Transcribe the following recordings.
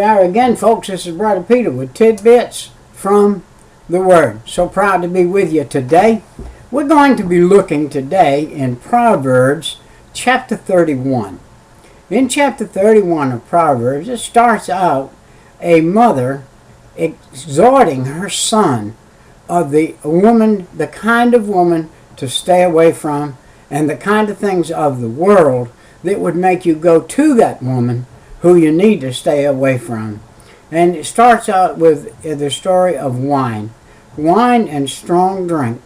we are again, folks. This is Brother Peter with tidbits from the Word. So proud to be with you today. We're going to be looking today in Proverbs chapter 31. In chapter 31 of Proverbs, it starts out a mother exhorting her son of the woman, the kind of woman to stay away from, and the kind of things of the world that would make you go to that woman who you need to stay away from. And it starts out with the story of wine. Wine and strong drink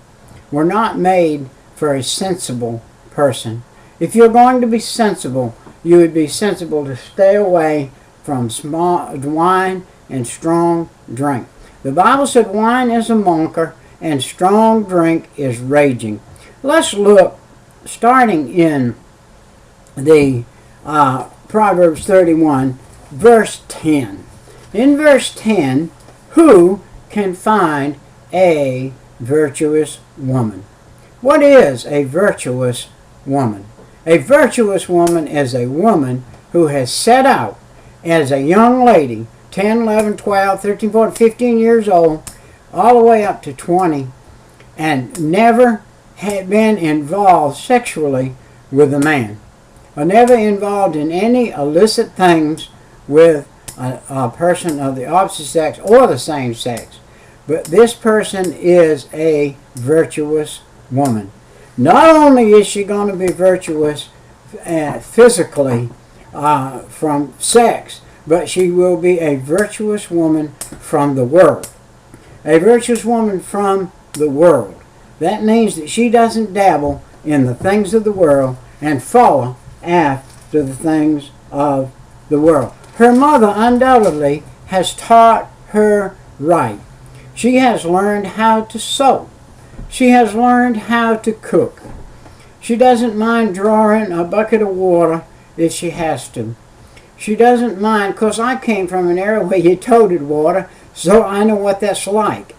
were not made for a sensible person. If you're going to be sensible, you would be sensible to stay away from wine and strong drink. The Bible said wine is a mocker and strong drink is raging. Let's look, starting in the Proverbs 31, verse 10. In verse 10, who can find a virtuous woman? What is a virtuous woman? A virtuous woman is a woman who has set out as a young lady, 10, 11, 12, 13, 14, 15 years old, all the way up to 20, and never had been involved sexually with a man, or never involved in any illicit things with a person of the opposite sex or the same sex. But this person is a virtuous woman. Not only is she going to be virtuous physically from sex, but she will be a virtuous woman from the world. A virtuous woman from the world. That means that she doesn't dabble in the things of the world and follow after the things of the world. Her mother undoubtedly has taught her right. She has learned how to sew. She has learned how to cook. She doesn't mind drawing a bucket of water if she has to. She doesn't mind, because I came from an era where you toted water, so I know what that's like.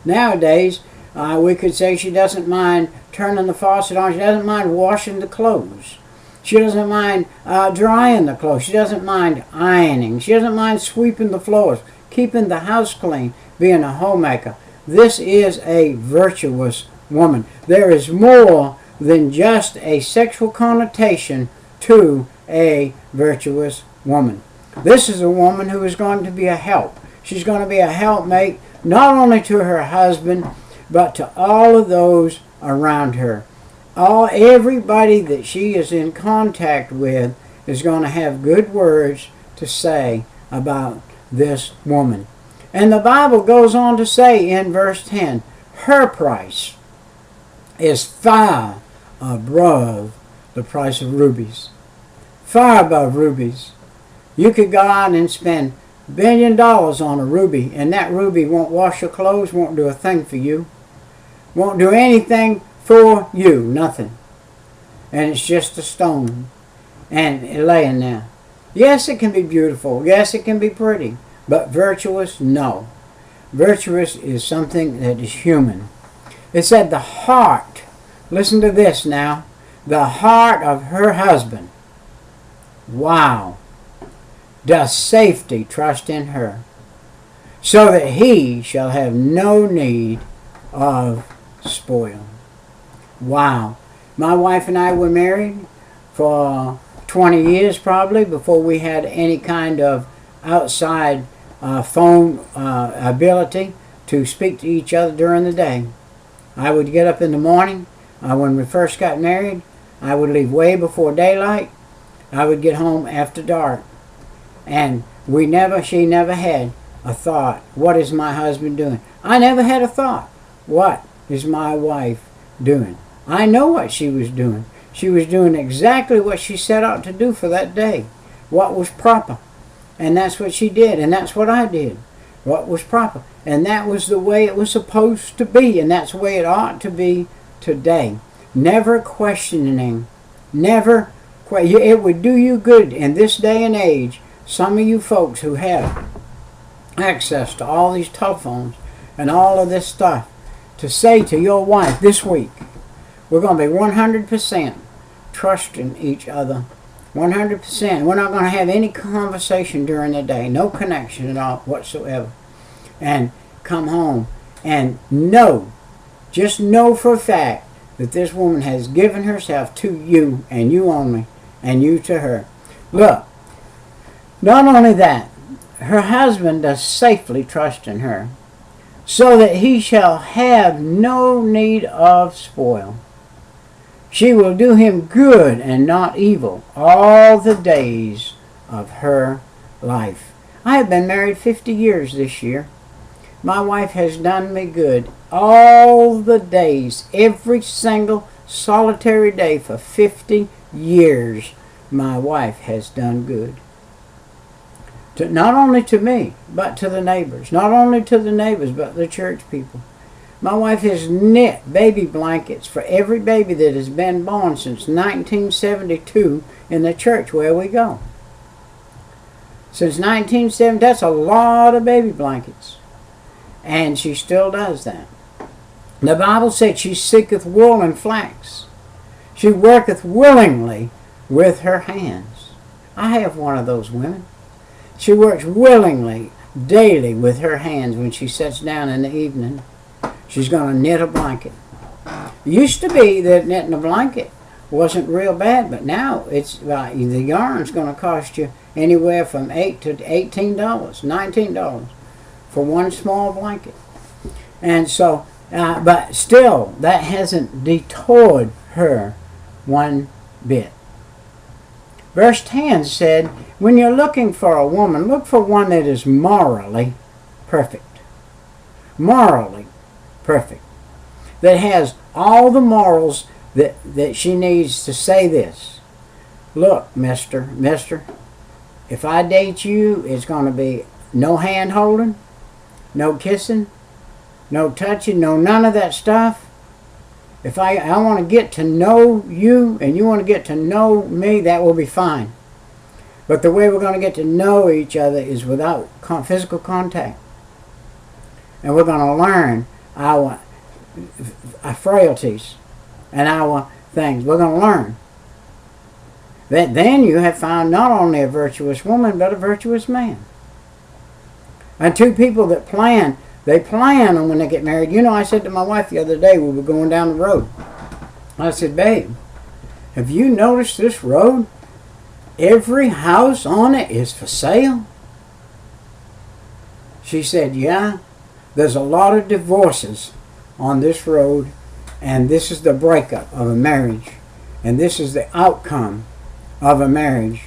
Nowadays, we could say she doesn't mind turning the faucet on. She doesn't mind washing the clothes. She doesn't mind drying the clothes. She doesn't mind ironing. She doesn't mind sweeping the floors, keeping the house clean, being a homemaker. This is a virtuous woman. There is more than just a sexual connotation to a virtuous woman. This is a woman who is going to be a help. She's going to be a helpmate not only to her husband, but to all of those around her. Everybody that she is in contact with is going to have good words to say about this woman. And the Bible goes on to say in verse 10, her price is far above the price of rubies. Far above rubies. You could go out and spend $1 billion on a ruby, and that ruby won't wash your clothes, won't do a thing for you, won't do anything for you, nothing. And it's just a stone and laying there. Yes, it can be beautiful. Yes, it can be pretty. But virtuous, no. Virtuous is something that is human. It said the heart, listen to this now, the heart of her husband, wow, does safety trust in her, so that he shall have no need of spoil. Wow. My wife and I were married for 20 years probably before we had any kind of outside phone ability to speak to each other during the day. I would get up in the morning. When we first got married, I would leave way before daylight. I would get home after dark. And she never had a thought, what is my husband doing? I never had a thought, what is my wife doing? I know what she was doing. She was doing exactly what she set out to do for that day, what was proper. And that's what she did, and that's what I did, what was proper. And that was the way it was supposed to be, and that's the way it ought to be today. Never questioning, it would do you good in this day and age. Some of you folks who have access to all these telephones and all of this stuff, to say to your wife this week, we're going to be 100% trusting each other 100%. We're not going to have any conversation during the day. No connection at all whatsoever. And come home and just know for a fact that this woman has given herself to you and you only, and you to her. Look, not only that, her husband does safely trust in her, so that he shall have no need of spoil. She will do him good and not evil all the days of her life. I have been married 50 years this year. My wife has done me good all the days, every single solitary day for 50 years. My wife has done good. Not only to me, but to the neighbors. Not only to the neighbors, but the church people. My wife has knit baby blankets for every baby that has been born since 1972 in the church where we go. Since 1970, that's a lot of baby blankets. And she still does that. The Bible said she seeketh wool and flax. She worketh willingly with her hands. I have one of those women. She works willingly daily with her hands when she sits down in the evening. She's going to knit a blanket. It used to be that knitting a blanket wasn't real bad, but now it's the yarn's going to cost you anywhere from $8 to $18, $19 for one small blanket. And so, but still, that hasn't detoured her one bit. Verse 10 said, when you're looking for a woman, look for one that is morally perfect. Morally perfect. That has all the morals that she needs to say this. Look, mister, if I date you, it's going to be no hand holding, no kissing, no touching, no none of that stuff. If I want to get to know you and you want to get to know me, that will be fine. But the way we're going to get to know each other is without physical contact. And we're going to learn our frailties and our things. We're going to learn that then you have found not only a virtuous woman, but a virtuous man. And two people that plan, they plan on when they get married. You know, I said to my wife the other day, we were going down the road. I said, babe, have you noticed this road? Every house on it is for sale. She said, yeah, there's a lot of divorces on this road, and this is the breakup of a marriage, and this is the outcome of a marriage.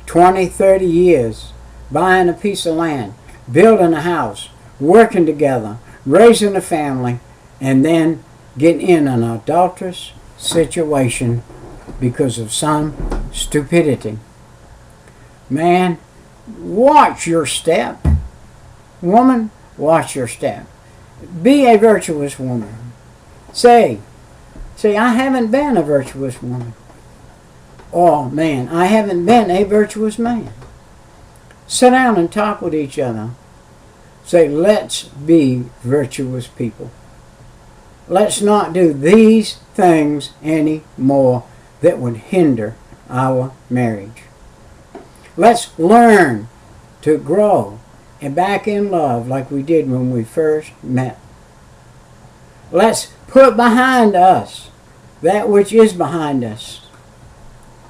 20, 30 years, buying a piece of land, building a house, working together, raising a family, and then getting in an adulterous situation because of some stupidity. Man, watch your step. Woman, watch your step. Be a virtuous woman. Say, I haven't been a virtuous woman. Oh, man, I haven't been a virtuous man. Sit down and talk with each other. Say, let's be virtuous people. Let's not do these things anymore that would hinder our marriage. Let's learn to grow and back in love like we did when we first met. Let's put behind us that which is behind us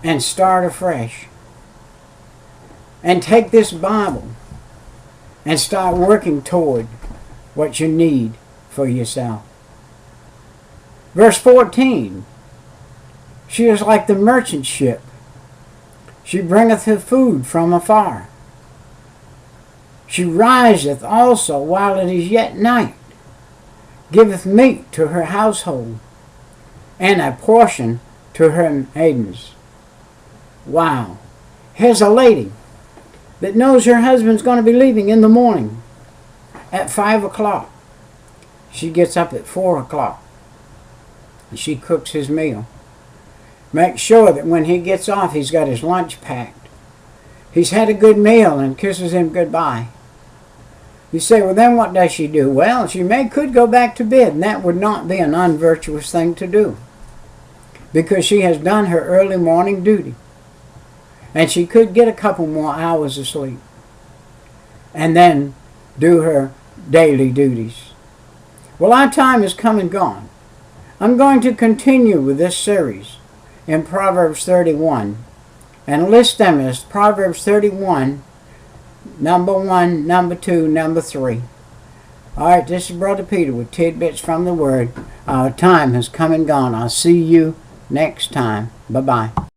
and start afresh. And take this Bible and start working toward what you need for yourself. Verse 14, she is like the merchant ship. She bringeth her food from afar. She riseth also while it is yet night, giveth meat to her household, and a portion to her maidens. Wow. Here's a lady that knows her husband's going to be leaving in the morning at 5 o'clock. She gets up at 4 o'clock. And she cooks his meal. Make sure that when he gets off, he's got his lunch packed. He's had a good meal and kisses him goodbye. You say, well, then what does she do? Well, she could go back to bed, and that would not be an unvirtuous thing to do, because she has done her early morning duty. And she could get a couple more hours of sleep. And then do her daily duties. Well, our time has come and gone. I'm going to continue with this series in Proverbs 31 and list them as Proverbs 31, number 1, number 2, number 3. All right, this is Brother Peter with tidbits from the Word. Our time has come and gone. I'll see you next time. Bye-bye.